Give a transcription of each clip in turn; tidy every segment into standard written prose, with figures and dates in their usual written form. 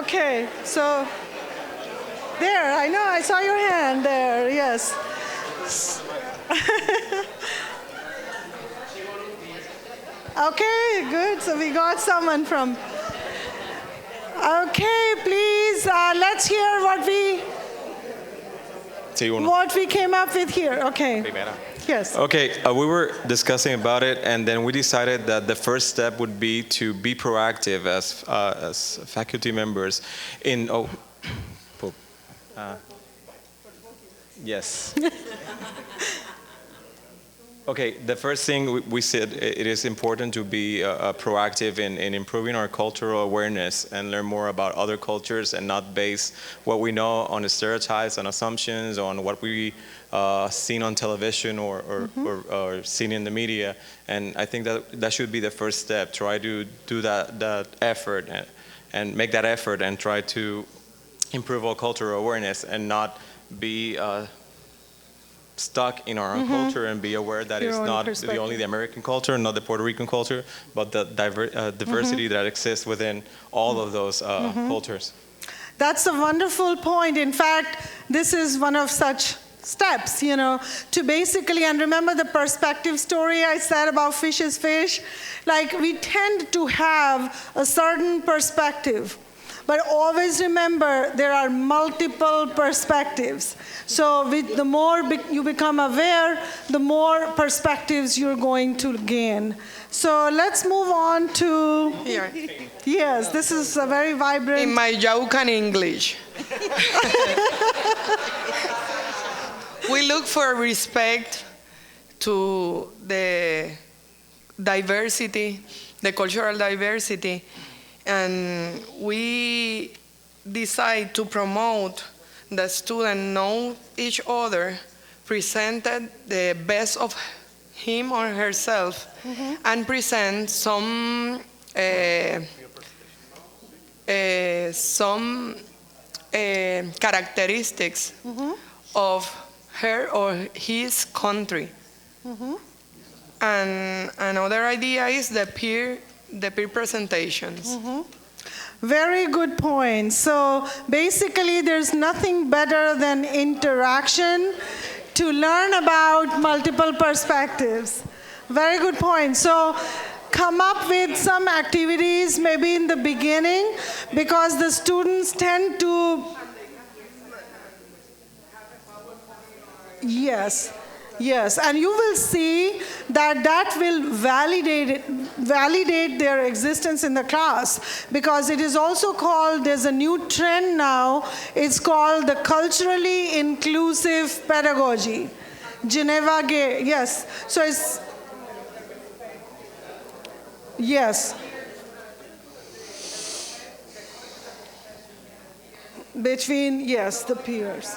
Okay, so there, I know, I saw your hand there, yes. Okay, good, so we got someone from. Okay, please, let's hear what we came up with here. Okay. Yes. Okay, we were discussing about it, and then we decided that the first step would be to be proactive as faculty members in. Yes. Okay, the first thing we said, it is important to be proactive in improving our cultural awareness and learn more about other cultures and not base what we know on the stereotypes and assumptions on what we seen on television or seen in the media. And I think that should be the first step. Try to do that effort and make that effort and try to improve our cultural awareness and not be stuck in our own culture and be aware that it's not only the American culture, not the Puerto Rican culture, but the diversity that exists within all of those cultures. That's a wonderful point. In fact, this is one of such steps, to basically, and remember the perspective story I said about fish is fish? Like, we tend to have a certain perspective. But always remember, there are multiple perspectives. So the more you become aware, the more perspectives you're going to gain. So let's move on to... Here. Yes, this is a very vibrant... In my Yaucan English. We look for respect to the diversity, the cultural diversity, and we decide to promote the student know each other, presented the best of him or herself, and present some characteristics of her or his country. And another idea is the peer presentations. Very good point. So basically, there's nothing better than interaction to learn about multiple perspectives. Very good point. So come up with some activities maybe in the beginning, because the students tend to... Yes, and you will see that will validate their existence in the class, because it is also called, there's a new trend now, it's called the culturally inclusive pedagogy. Geneva Gay, yes. So it's, yes. Between, yes, the peers.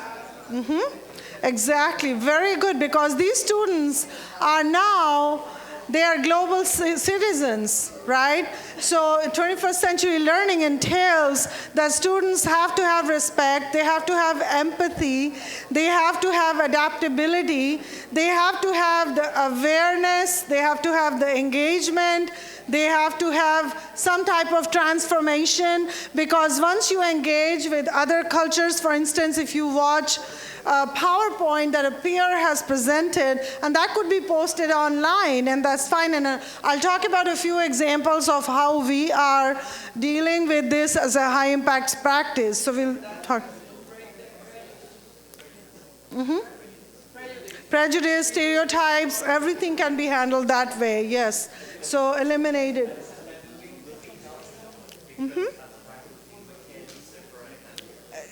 Exactly, very good, because these students are now, they are global citizens, right? So 21st century learning entails that students have to have respect, they have to have empathy, they have to have adaptability, they have to have the awareness, they have to have the engagement, they have to have some type of transformation, because once you engage with other cultures, for instance, if you watch a PowerPoint that a peer has presented, and that could be posted online, and that's fine. And I'll talk about a few examples of how we are dealing with this as a high-impact practice. So we'll talk. Prejudice, stereotypes, everything can be handled that way, yes. So eliminate it.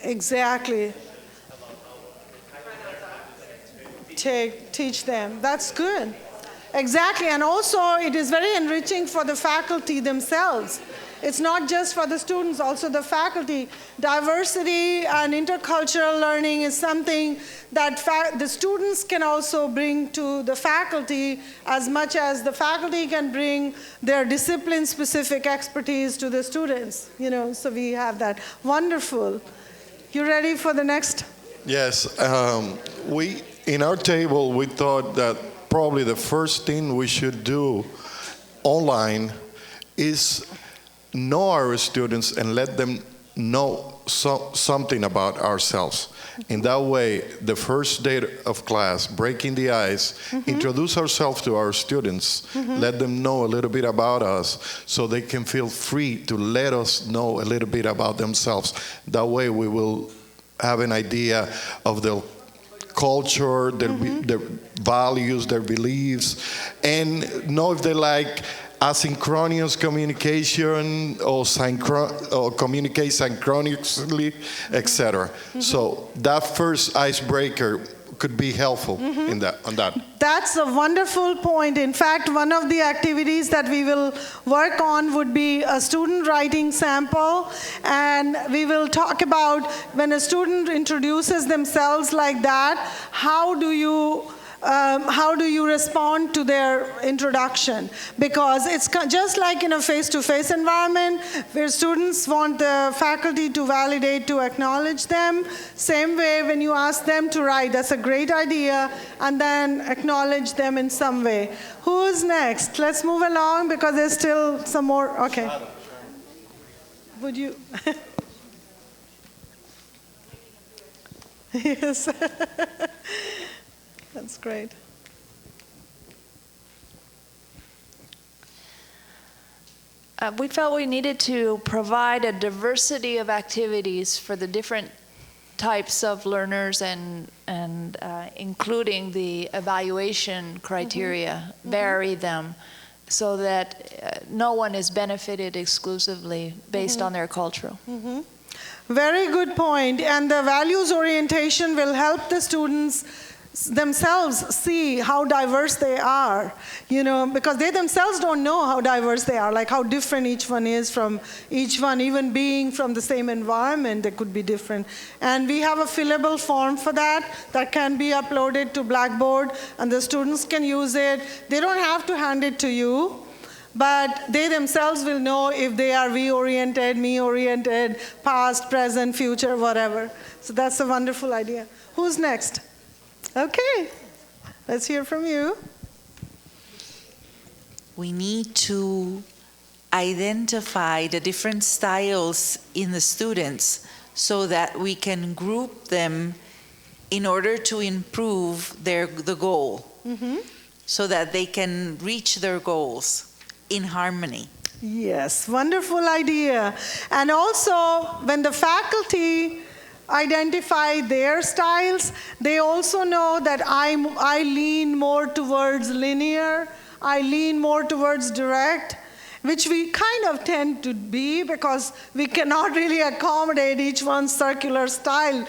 Exactly. Teach them. That's good. Exactly, and also it is very enriching for the faculty themselves. It's not just for the students, also the faculty. Diversity and intercultural learning is something that the students can also bring to the faculty, as much as the faculty can bring their discipline-specific expertise to the students. So we have that. Wonderful. You ready for the next? Yes. In our table, we thought that probably the first thing we should do online is know our students and let them know something about ourselves. In that way, the first day of class, breaking the ice, introduce ourselves to our students, let them know a little bit about us so they can feel free to let us know a little bit about themselves. That way we will have an idea of their culture, their values, their beliefs, and know if they like asynchronous communication or communicate synchronously, etc. So that first icebreaker could be helpful on that. That's a wonderful point. In fact, one of the activities that we will work on would be a student writing sample, and we will talk about when a student introduces themselves like that, how do you respond to their introduction? Because it's just like in a face-to-face environment where students want the faculty to validate, to acknowledge them. Same way when you ask them to write, that's a great idea, and then acknowledge them in some way. Who's next? Let's move along because there's still some more. Okay. Would you? Yes. That's great. We felt we needed to provide a diversity of activities for the different types of learners and including the evaluation criteria, vary them so that no one is benefited exclusively based on their culture. Very good point. And the values orientation will help the students themselves see how diverse they are, because they themselves don't know how diverse they are, like how different each one is from each one, even being from the same environment, they could be different. And we have a fillable form for that can be uploaded to Blackboard, and the students can use it. They don't have to hand it to you, but they themselves will know if they are we-oriented, me-oriented, past, present, future, whatever. So that's a wonderful idea. Who's next? Okay, let's hear from you. We need to identify the different styles in the students so that we can group them in order to improve the goal, so that they can reach their goals in harmony. Yes, wonderful idea. And also, when the faculty identify their styles, they also know that I lean more towards linear, I lean more towards direct, which we kind of tend to be because we cannot really accommodate each one's circular style,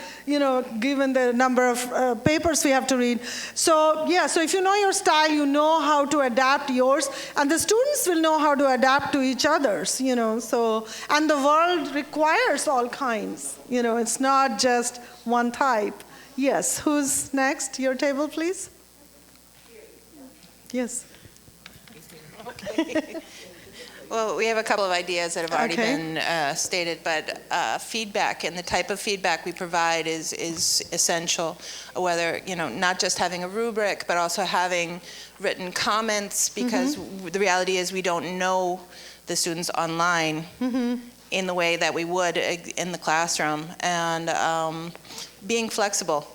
given the number of papers we have to read. So yeah, so if you know your style, you know how to adapt yours, and the students will know how to adapt to each other's, so, and the world requires all kinds, it's not just one type. Yes, who's next? Your table, please. Yes. Okay. Well, we have a couple of ideas that have already been stated, but feedback and the type of feedback we provide is essential. Whether, not just having a rubric, but also having written comments, because the reality is we don't know the students online in the way that we would in the classroom, and being flexible.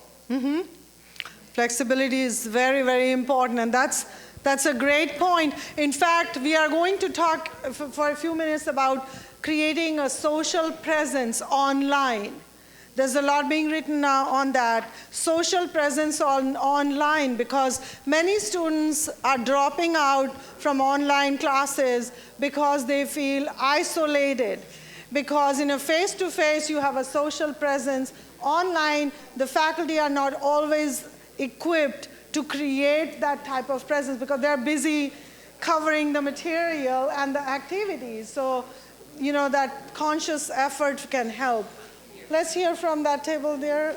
Flexibility is very, very important, and that's a great point. In fact, we are going to talk for a few minutes about creating a social presence online. There's a lot being written now on that. Social presence online, because many students are dropping out from online classes because they feel isolated. Because in a face-to-face, you have a social presence. Online, the faculty are not always equipped to create that type of presence because they're busy covering the material and the activities. So, that conscious effort can help. Let's hear from that table there.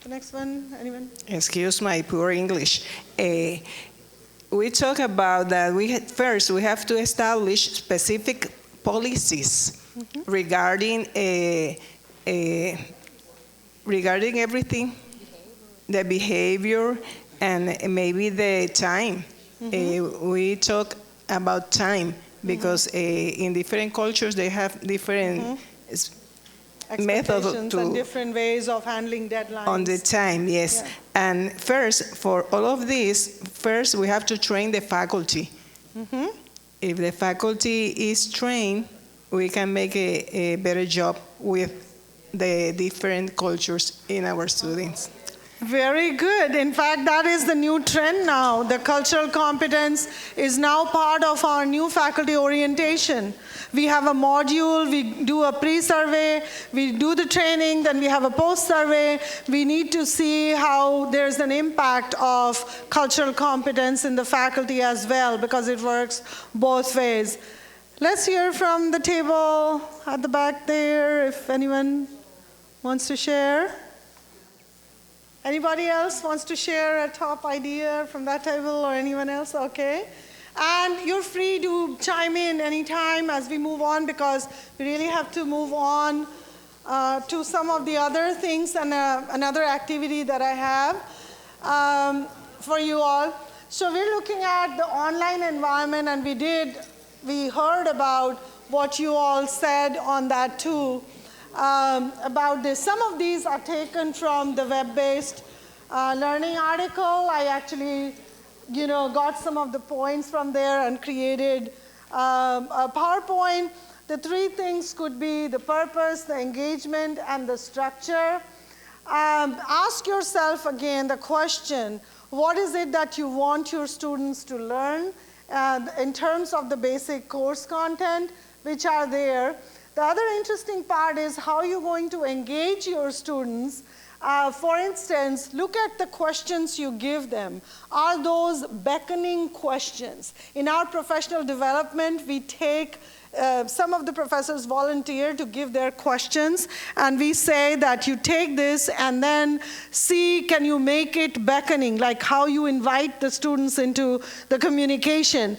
The next one, anyone? Excuse my poor English. We talk about that first we have to establish specific policies regarding everything, the behavior, and maybe the time. We talk about time because in different cultures they have different method Expectations and different ways of handling deadlines. on the time, yes. Yeah. And first, for all of this, first we have to train the faculty. If the faculty is trained, we can make a better job with the different cultures in our students. Very good. In fact, that is the new trend now. The cultural competence is now part of our new faculty orientation. We have a module, we do a pre-survey, we do the training, then we have a post-survey. We need to see how there's an impact of cultural competence in the faculty as well, because it works both ways. Let's hear from the table at the back there, if anyone wants to share. Anybody else wants to share a top idea from that table, or anyone else? Okay. And you're free to chime in anytime as we move on, because we really have to move on to some of the other things and another activity that I have for you all. So we're looking at the online environment, and we heard about what you all said on that too. About this. Some of these are taken from the web-based learning article. I actually, got some of the points from there and created a PowerPoint. The three things could be the purpose, the engagement, and the structure. Ask yourself again the question, what is it that you want your students to learn in terms of the basic course content, which are there. The other interesting part is how you're going to engage your students. For instance, look at the questions you give them. Are those beckoning questions? In our professional development, we take some of the professors volunteer to give their questions, and we say that you take this and then see, can you make it beckoning, like how you invite the students into the communication.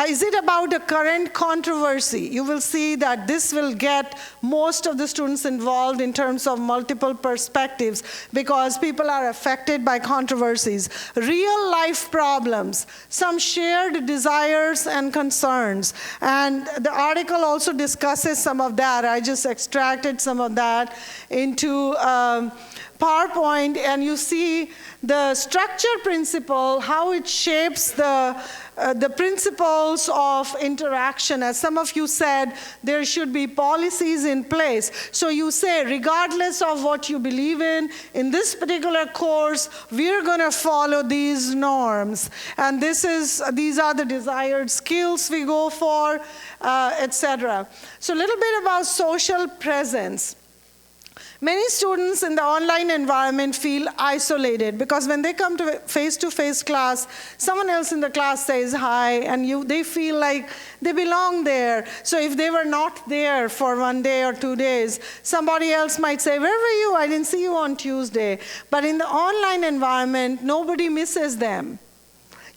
Is it about a current controversy? You will see that this will get most of the students involved in terms of multiple perspectives, because people are affected by controversies. Real life problems, some shared desires and concerns, and the article also discusses some of that. I just extracted some of that into PowerPoint, and you see the structure principle, how it shapes the principles of interaction. As some of you said, there should be policies in place. So you say, regardless of what you believe in this particular course, we're going to follow these norms. And these are the desired skills we go for, etc. So a little bit about social presence. Many students in the online environment feel isolated, because when they come to face-to-face class, someone else in the class says hi, and they feel like they belong there. So if they were not there for 1 day or 2 days, somebody else might say, where were you? I didn't see you on Tuesday. But in the online environment, nobody misses them.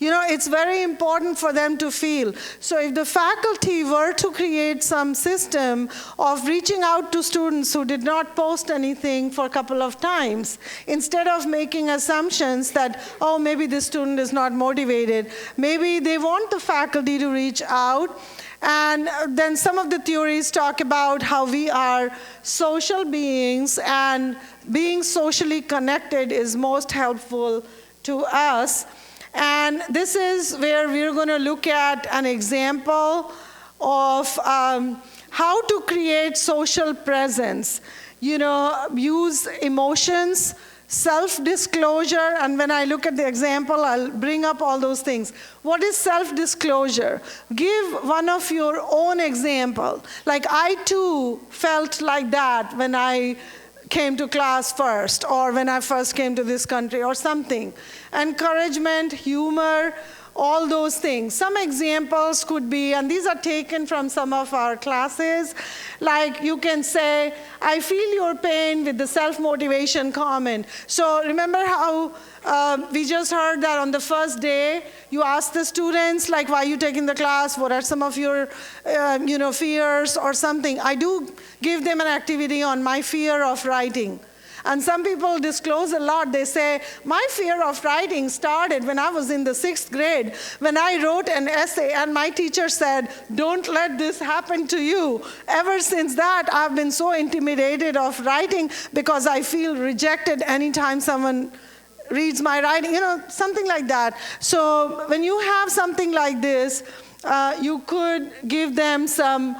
It's very important for them to feel. So if the faculty were to create some system of reaching out to students who did not post anything for a couple of times, instead of making assumptions that, oh, maybe this student is not motivated, maybe they want the faculty to reach out. And then some of the theories talk about how we are social beings, and being socially connected is most helpful to us. And this is where we're going to look at an example of how to create social presence. Use emotions, self-disclosure, and when I look at the example, I'll bring up all those things. What is self-disclosure? Give one of your own example. Like, I too felt like that when I came to class first, or when I first came to this country, or something. Encouragement, humor, all those things. Some examples could be, and these are taken from some of our classes, like you can say, I feel your pain, with the self-motivation comment. So remember how we just heard that on the first day, you ask the students, like, why are you taking the class? What are some of your fears or something? I do give them an activity on my fear of writing. And some people disclose a lot. They say, my fear of writing started when I was in the 6th grade, when I wrote an essay and my teacher said, don't let this happen to you. Ever since that, I've been so intimidated of writing because I feel rejected anytime someone reads my writing, something like that. So when you have something like this, you could give them some,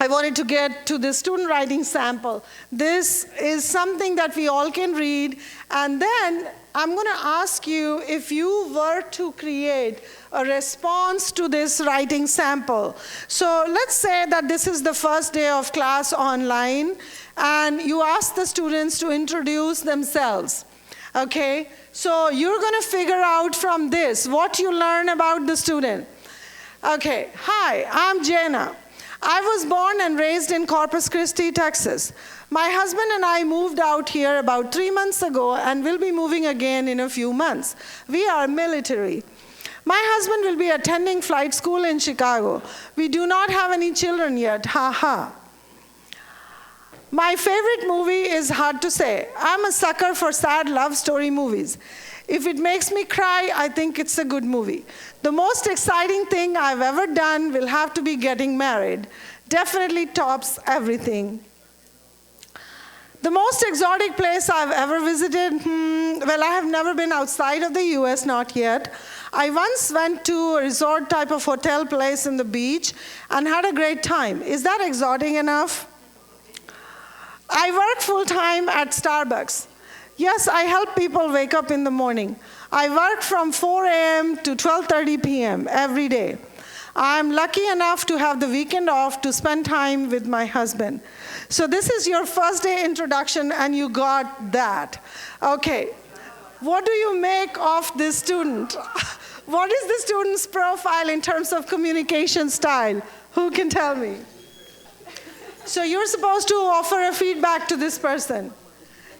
I wanted to get to the student writing sample. This is something that we all can read, and then I'm going to ask you if you were to create a response to this writing sample. So let's say that this is the first day of class online, and you ask the students to introduce themselves. Okay, so you're going to figure out from this what you learn about the student. Okay, hi, I'm Jana. I was born and raised in Corpus Christi, Texas. My husband and I moved out here about 3 months ago and will be moving again in a few months. We are military. My husband will be attending flight school in Chicago. We do not have any children yet, ha. My favorite movie is hard to say. I'm a sucker for sad love story movies. If it makes me cry, I think it's a good movie. The most exciting thing I've ever done will have to be getting married. Definitely tops everything. The most exotic place I've ever visited, well, I have never been outside of the US, not yet. I once went to a resort type of hotel place in the beach and had a great time. Is that exotic enough? I work full-time at Starbucks. Yes, I help people wake up in the morning. I work from 4 a.m. to 12:30 p.m. every day. I'm lucky enough to have the weekend off to spend time with my husband. So this is your first day introduction, and you got that. Okay, what do you make of this student? What is the student's profile in terms of communication style? Who can tell me? So you're supposed to offer a feedback to this person.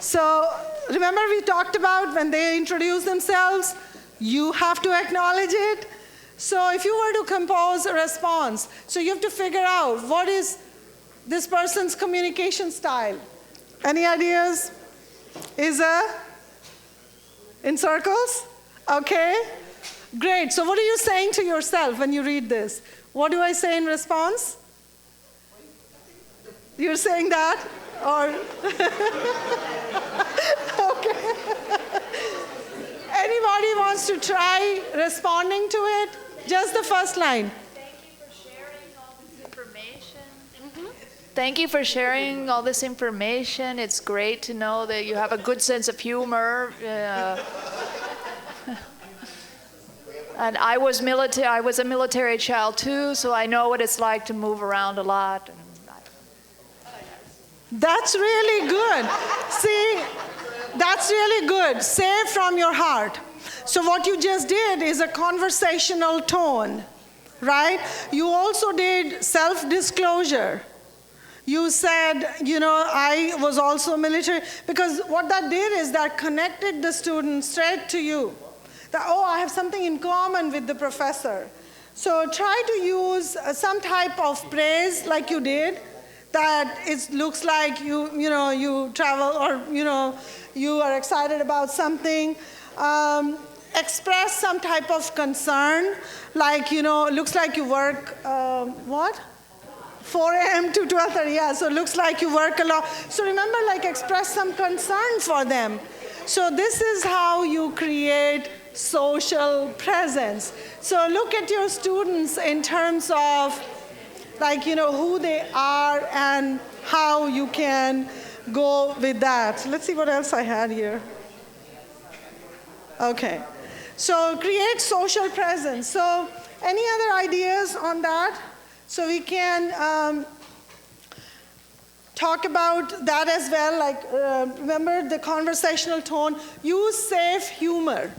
So remember we talked about when they introduce themselves, you have to acknowledge it. So if you were to compose a response, so you have to figure out what is this person's communication style. Any ideas? In circles? Okay, great. So what are you saying to yourself when you read this? What do I say in response? You're saying that? Or okay. Anybody wants to try responding to it? Just the first line. Thank you for sharing all this information. Thank you for sharing all this information. It's great to know that you have a good sense of humor. And I was a military child too, so I know what it's like to move around a lot. That's really good. See, that's really good. Say from your heart. So what you just did is a conversational tone, right? You also did self-disclosure. You said, I was also military, because what that did is that connected the student straight to you. That, I have something in common with the professor. So try to use some type of praise like you did, that it looks like you travel, or you are excited about something. Express some type of concern, like looks like you work 4 a.m. to 12:30. Yeah, so it looks like you work a lot. So remember, express some concern for them. So this is how you create social presence. So look at your students in terms of who they are and how you can go with that. Let's see what else I had here. Okay, so create social presence. So any other ideas on that? So we can talk about that as well. Remember the conversational tone. Use safe humor.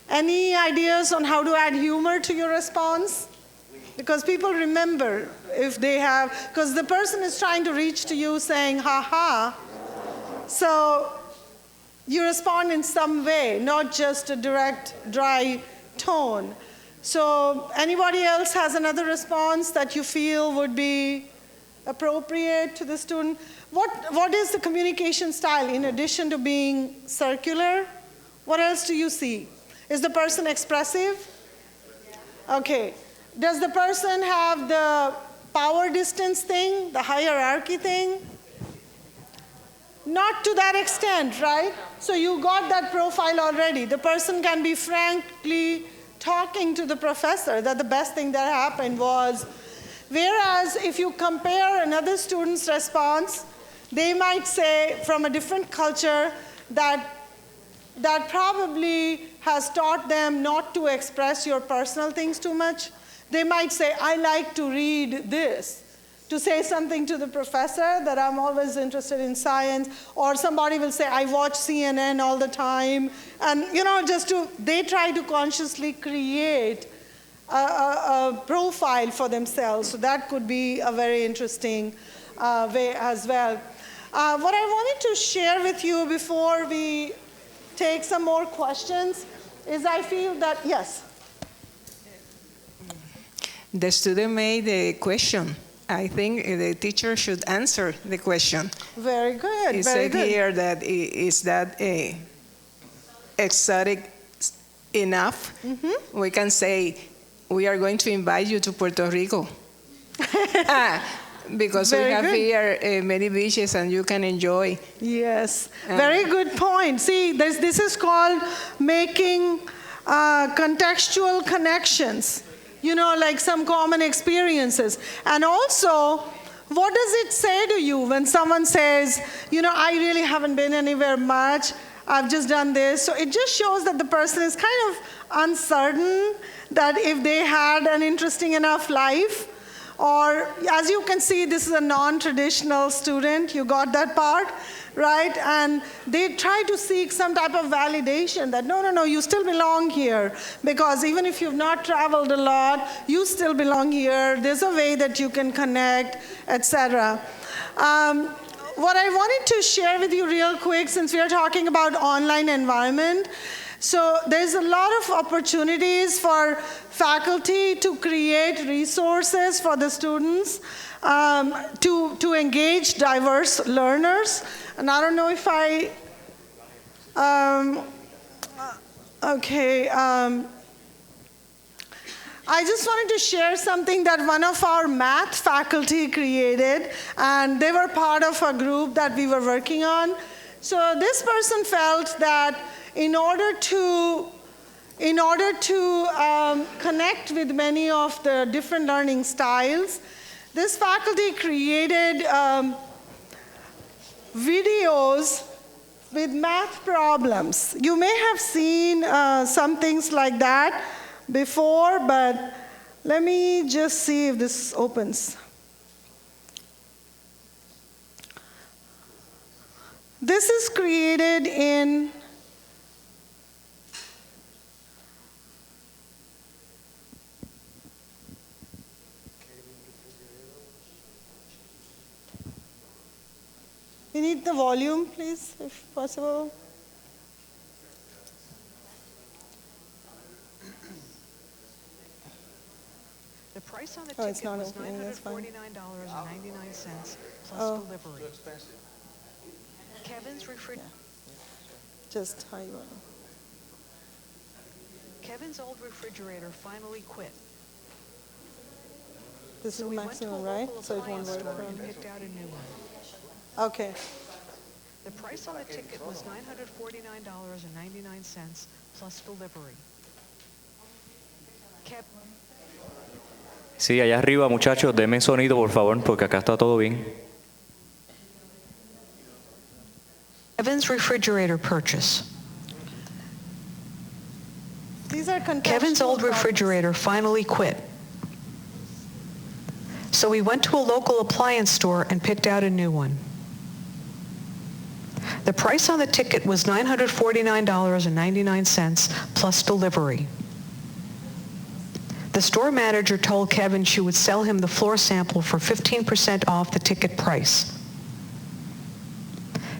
Any ideas on how to add humor to your response? Because people remember if they have, because the person is trying to reach to you saying, ha ha. So you respond in some way, not just a direct, dry tone. So anybody else has another response that you feel would be appropriate to the student. What is the communication style in addition to being circular? What else do you see? Is the person expressive? Okay. Does the person have the power distance thing, the hierarchy thing? Not to that extent, right? So you got that profile already. The person can be frankly talking to the professor that the best thing that happened was, whereas if you compare another student's response, they might say from a different culture that probably has taught them not to express your personal things too much. They might say, I like to read this, to say something to the professor that I'm always interested in science, or somebody will say, I watch CNN all the time, and they try to consciously create a profile for themselves. So that could be a very interesting way as well. What I wanted to share with you before we take some more questions is I feel that, yes? The student made a question. I think the teacher should answer the question. Very good. He very said good. here that is that exotic enough? Mm-hmm. We can say, we are going to invite you to Puerto Rico. Because Very we have good. here many beaches and you can enjoy. Yes, very good point. See, this is called making contextual connections, like some common experiences. And also, what does it say to you when someone says, I really haven't been anywhere much, I've just done this. So it just shows that the person is kind of uncertain that if they had an interesting enough life. Or, as you can see, this is a non-traditional student. You got that part, right? And they try to seek some type of validation that, no, you still belong here. Because even if you've not traveled a lot, you still belong here. There's a way that you can connect, etc. What I wanted to share with you real quick, since we are talking about online environment, so there's a lot of opportunities for faculty to create resources for the students to engage diverse learners. And I don't know if I just wanted to share something that one of our math faculty created, and they were part of a group that we were working on. So this person felt that in order to connect with many of the different learning styles, this faculty created videos with math problems. You may have seen some things like that before, but let me just see if this opens. This is created in We need the volume, please, if possible. The price on the Oh, it's ticket not was opening, that's fine. $949.99 plus delivery. Too expensive. Kevin's Just high volume. Kevin's old refrigerator finally quit. This So is we went to a maximum, right? local So it won't appliance work store for and him. picked out a new one. Okay. The price on the ticket was $949.99 plus delivery. Sí, allá arriba, muchachos, denme sonido, por favor, porque acá está todo bien. Kevin's refrigerator purchase. These are Kevin's old contextual refrigerator finally quit. So we went to a local appliance store and picked out a new one. The price on the ticket was $949.99 plus delivery. The store manager told Kevin she would sell him the floor sample for 15% off the ticket price.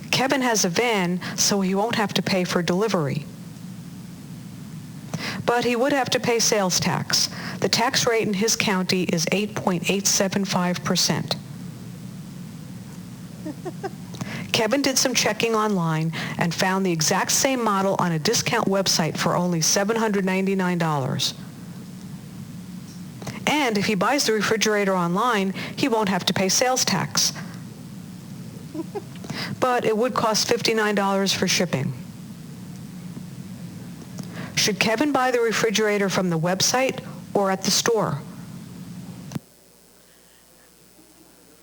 Kevin has a van, so he won't have to pay for delivery. But he would have to pay sales tax. The tax rate in his county is 8.875%. Kevin did some checking online and found the exact same model on a discount website for only $799. And if he buys the refrigerator online, he won't have to pay sales tax. But it would cost $59 for shipping. Should Kevin buy the refrigerator from the website or at the store?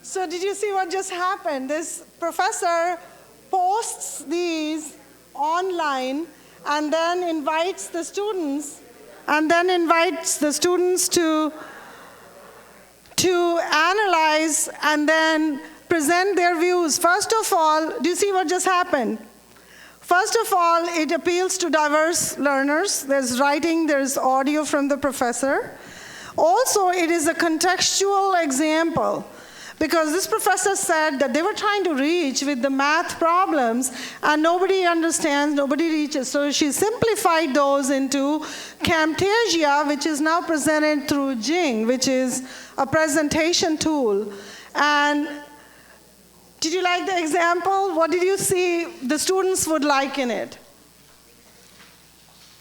So did you see what just happened? This professor posts these online and then invites the students to analyze and then present their views. First of all, do you see what just happened? First of all, it appeals to diverse learners. There's writing, there's audio from the professor. Also, it is a contextual example, because this professor said that they were trying to reach with the math problems and nobody understands, nobody reaches. So she simplified those into Camtasia, which is now presented through Jing, which is a presentation tool. And did you like the example? What did you see the students would like in it?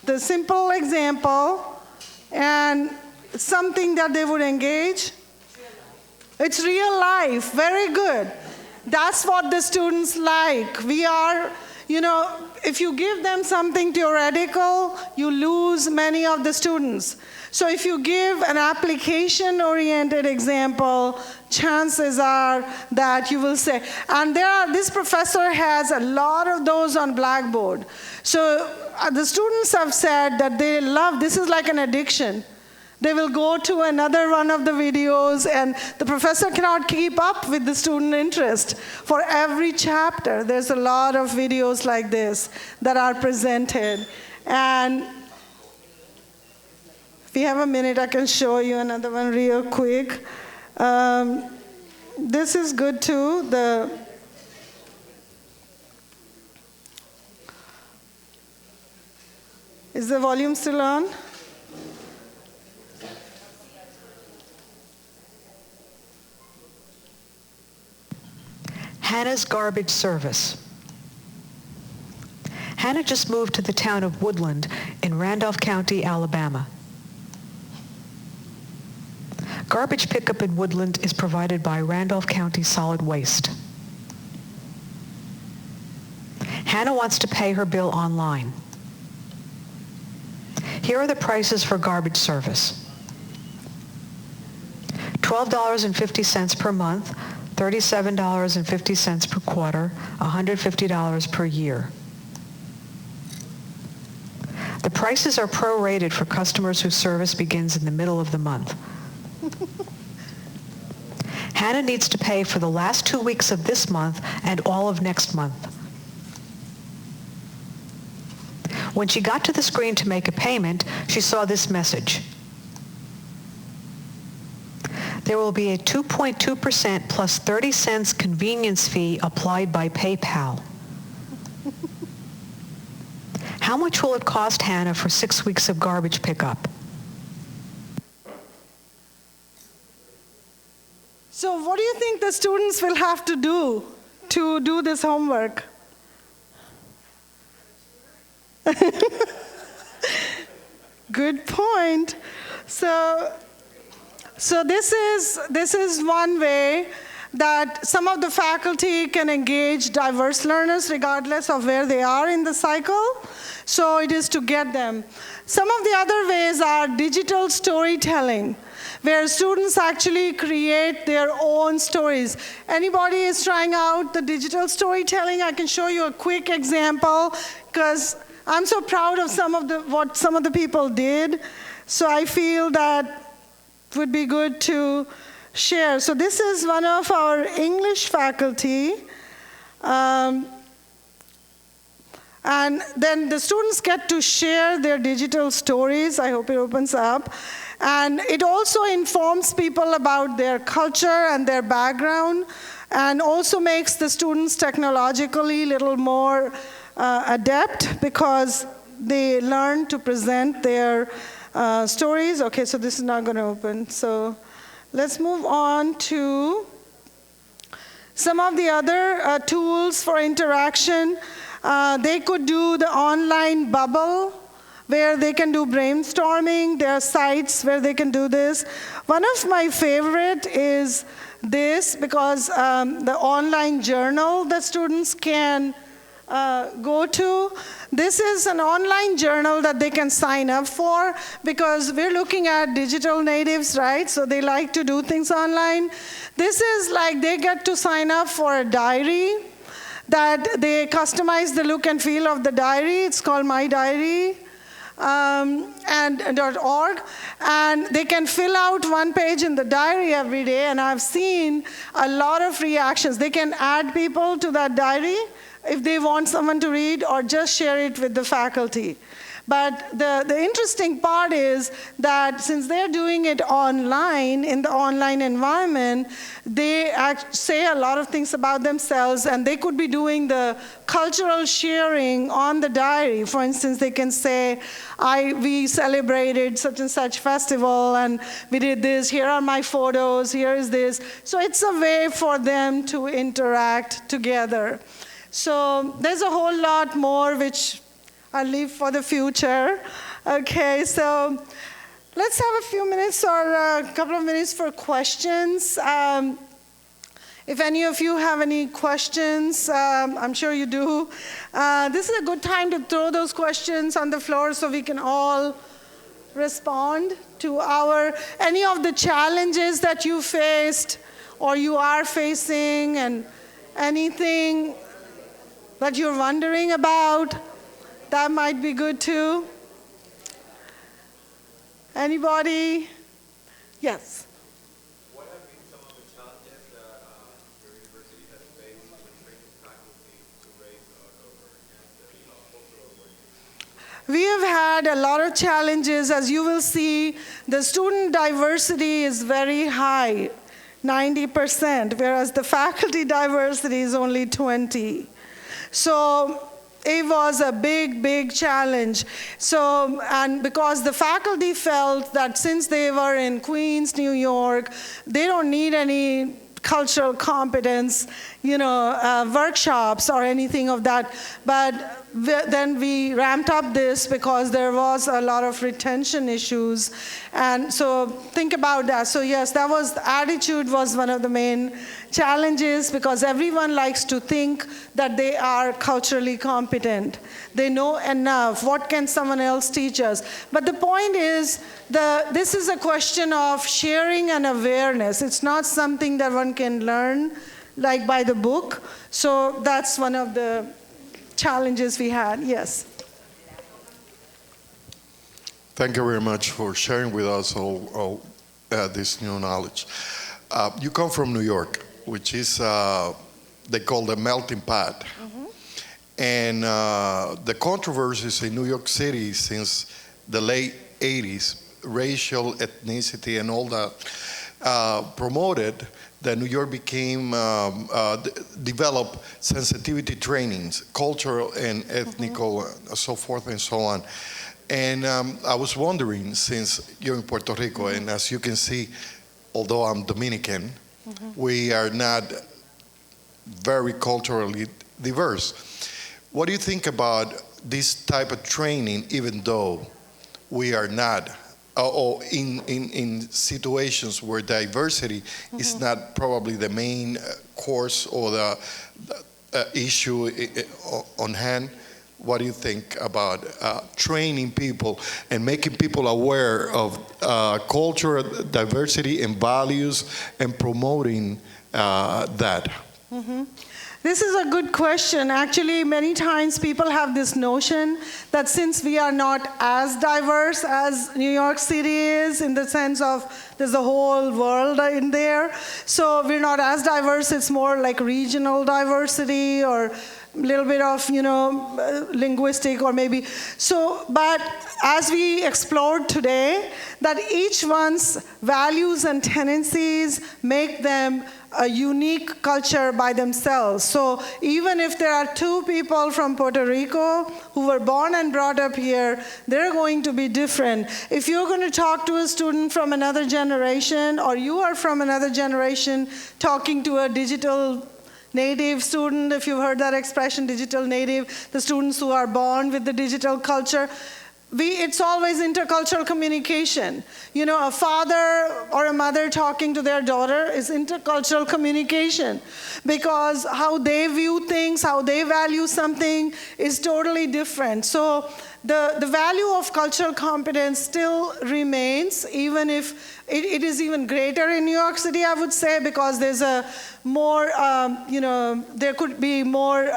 The simple example and something that they would engage. It's real life, very good. That's what the students like. We are, if you give them something theoretical, you lose many of the students. So if you give an application-oriented example, chances are that you will say, and this professor has a lot of those on Blackboard. So the students have said that they love, this is like an addiction. They will go to another one of the videos, and the professor cannot keep up with the student interest. For every chapter, there's a lot of videos like this that are presented. And if you have a minute, I can show you another one real quick. This is good too. Is the volume still on? Hannah's garbage service. Hannah just moved to the town of Woodland in Randolph County, Alabama. Garbage pickup in Woodland is provided by Randolph County Solid Waste. Hannah wants to pay her bill online. Here are the prices for garbage service. $12.50 per month, $37.50 per quarter, $150 per year. The prices are prorated for customers whose service begins in the middle of the month. Hannah needs to pay for the last 2 weeks of this month and all of next month. When she got to the screen to make a payment, she saw this message. There will be a 2.2% plus 30 cents convenience fee applied by PayPal. How much will it cost Hannah for 6 weeks of garbage pickup? So what do you think the students will have to do this homework? Good point. So this is one way that some of the faculty can engage diverse learners regardless of where they are in the cycle. So it is to get them. Some of the other ways are digital storytelling, where students actually create their own stories. Anybody is trying out the digital storytelling? I can show you a quick example, because I'm so proud of what some of the people did. So I feel that would be good to share. So this is one of our English faculty. And then the students get to share their digital stories. I hope it opens up. And it also informs people about their culture and their background, and also makes the students technologically a little more adept, because they learn to present their stories. Okay, so this is not going to open. So let's move on to Some of the other tools for interaction, they could do the online bubble where they can do brainstorming. There are sites where they can do this. One of my favorite is this, because the online journal that students can go to. This is an online journal that they can sign up for, because we're looking at digital natives, right? So they like to do things online. This is like they get to sign up for a diary that they customize the look and feel of the diary. It's called My Diary. .org, and they can fill out one page in the diary every day, and I've seen a lot of reactions. They can add people to that diary if they want someone to read, or just share it with the faculty. But the interesting part is that since they're doing it online, in the online environment, they say a lot of things about themselves, and they could be doing the cultural sharing on the diary. For instance, they can say, we celebrated such and such festival, and we did this, here are my photos, here is this. So it's a way for them to interact together. So there's a whole lot more which I'll leave for the future. Okay, so let's have a few minutes or a couple of minutes for questions. If any of you have any questions, I'm sure you do. This is a good time to throw those questions on the floor so we can all respond to any of the challenges that you faced or you are facing, and anything that you're wondering about. That might be good too. Anybody? Yes. What have been some of the challenges that your university has faced when training faculty to raise or enhance cultural awareness? We have had a lot of challenges. As you will see, the student diversity is very high, 90%, whereas the faculty diversity is only 20%. So it was a big, big challenge. So, and because the faculty felt that since they were in Queens, New York, they don't need any cultural competence, workshops or anything of that. But then we ramped up this because there was a lot of retention issues. And so think about that. So yes, attitude was one of the main challenges, because everyone likes to think that they are culturally competent. They know enough. What can someone else teach us? But the point is, this is a question of sharing and awareness. It's not something that one can learn like by the book. So that's one of the challenges we had. Yes. Thank you very much for sharing with us all this new knowledge. You come from New York, which is, they call the melting pot. Mm-hmm. And the controversies in New York City since the late 80s, racial, ethnicity, and all that, promoted that New York became, developed sensitivity trainings, cultural and ethnical, so forth and so on. And I was wondering, since you're in Puerto Rico, and as you can see, although I'm Dominican, we are not very culturally diverse. What do you think about this type of training, even though we are not, or in situations where diversity is not probably the main course or the issue on hand? What do you think about training people and making people aware of cultural diversity and values and promoting that? Mm-hmm. This is a good question. Actually, many times people have this notion that since we are not as diverse as New York City is, in the sense of there's a whole world in there, so we're not as diverse, it's more like regional diversity or a little bit of, linguistic or maybe. So, but as we explored today, that each one's values and tendencies make them a unique culture by themselves. So even if there are two people from Puerto Rico who were born and brought up here, they're going to be different. If you're going to talk to a student from another generation, or you are from another generation talking to a digital native student, if you've heard that expression, digital native, the students who are born with the digital culture. It's always intercultural communication. You know, a father or a mother talking to their daughter is intercultural communication, because how they view things, how they value something is totally different. So the value of cultural competence still remains, even if it is even greater in New York City, I would say, because there's a more, there could be more,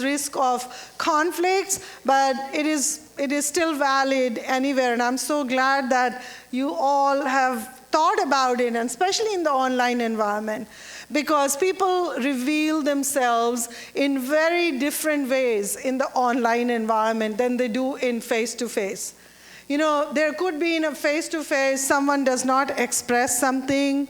risk of conflicts, but it is still valid anywhere. And I'm so glad that you all have thought about it, and especially in the online environment, because people reveal themselves in very different ways in the online environment than they do in face-to-face. You know, there could be in a face-to-face, someone does not express something,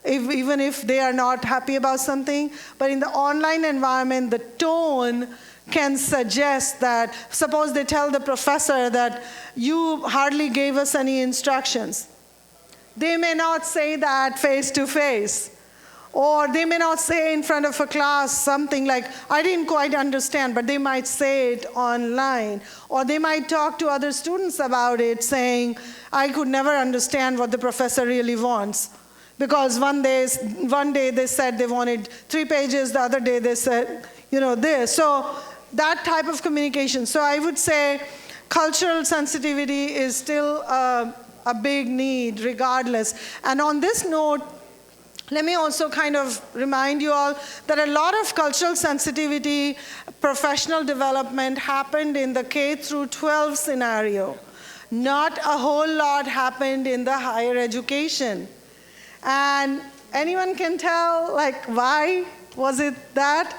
even if they are not happy about something, but in the online environment, the tone can suggest that, suppose they tell the professor that you hardly gave us any instructions. They may not say that face-to-face. Or they may not say in front of a class something like, I didn't quite understand, but they might say it online. Or they might talk to other students about it, saying, I could never understand what the professor really wants. Because one day they said they wanted 3 pages, the other day they said, this. So that type of communication. So I would say cultural sensitivity is still a big need, regardless. And on this note, let me also kind of remind you all that a lot of cultural sensitivity, professional development happened in the K through 12 scenario. Not a whole lot happened in the higher education. And anyone can tell, like, why was it that?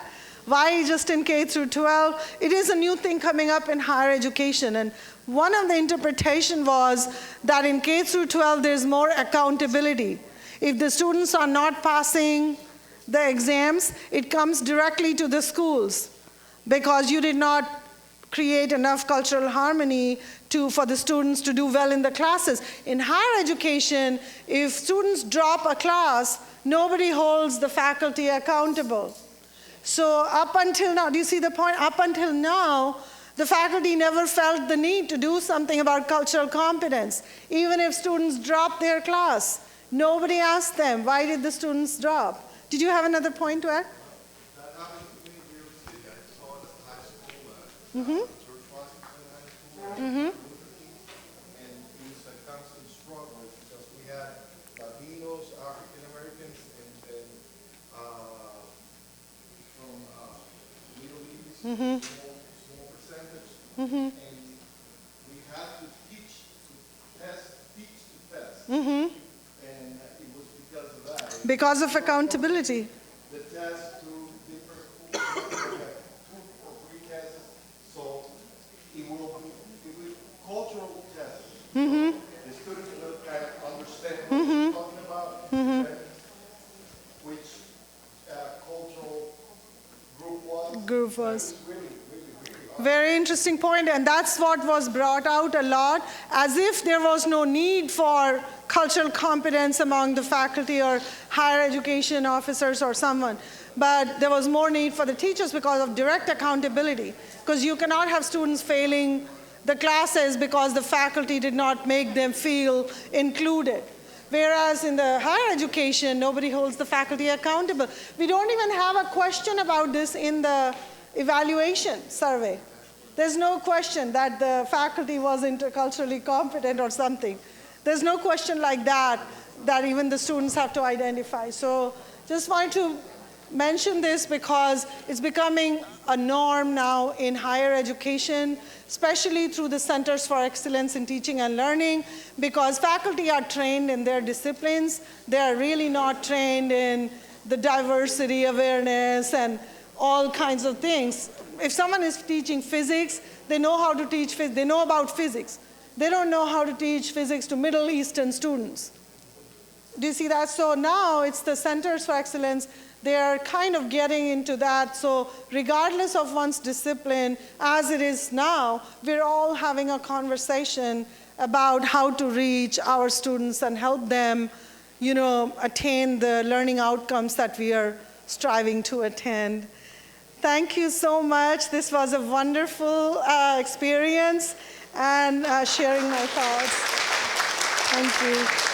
Why just in K through 12? It is a new thing coming up in higher education. And one of the interpretation was that in K through 12, there's more accountability. If the students are not passing the exams, it comes directly to the schools, because you did not create enough cultural harmony for the students to do well in the classes. In higher education, if students drop a class, nobody holds the faculty accountable. So up until now, do you see the point? Up until now, the faculty never felt the need to do something about cultural competence, even if students drop their class. Nobody asked them, why did the students drop? Did you have another point to add? That happened to me in New York City. I saw it at high school, George Washington High School, and it was a constant struggle because we had Latinos, African Americans, and from Middle East, small percentage, and we had to teach to test. Because of accountability. The test through different schools, we had 2 or 3 tests, so it will cultural tests. The students will kind of understand what we're talking about, okay? Which cultural group was. Very interesting point, and that's what was brought out a lot, as if there was no need for cultural competence among the faculty or higher education officers or someone. But there was more need for the teachers because of direct accountability, because you cannot have students failing the classes because the faculty did not make them feel included. Whereas in the higher education, nobody holds the faculty accountable. We don't even have a question about this in the evaluation survey. There's no question that the faculty was interculturally competent or something. There's no question like that even the students have to identify. So just wanted to mention this because it's becoming a norm now in higher education, especially through the Centers for Excellence in Teaching and Learning, because faculty are trained in their disciplines. They are really not trained in the diversity awareness and all kinds of things. If someone is teaching physics, they know how to teach physics. They know about physics. They don't know how to teach physics to Middle Eastern students. Do you see that? So now it's the Centers for Excellence. They are kind of getting into that. So regardless of one's discipline, as it is now, we're all having a conversation about how to reach our students and help them, attain the learning outcomes that we are striving to attend. Thank you so much. This was a wonderful experience and sharing my thoughts. Thank you.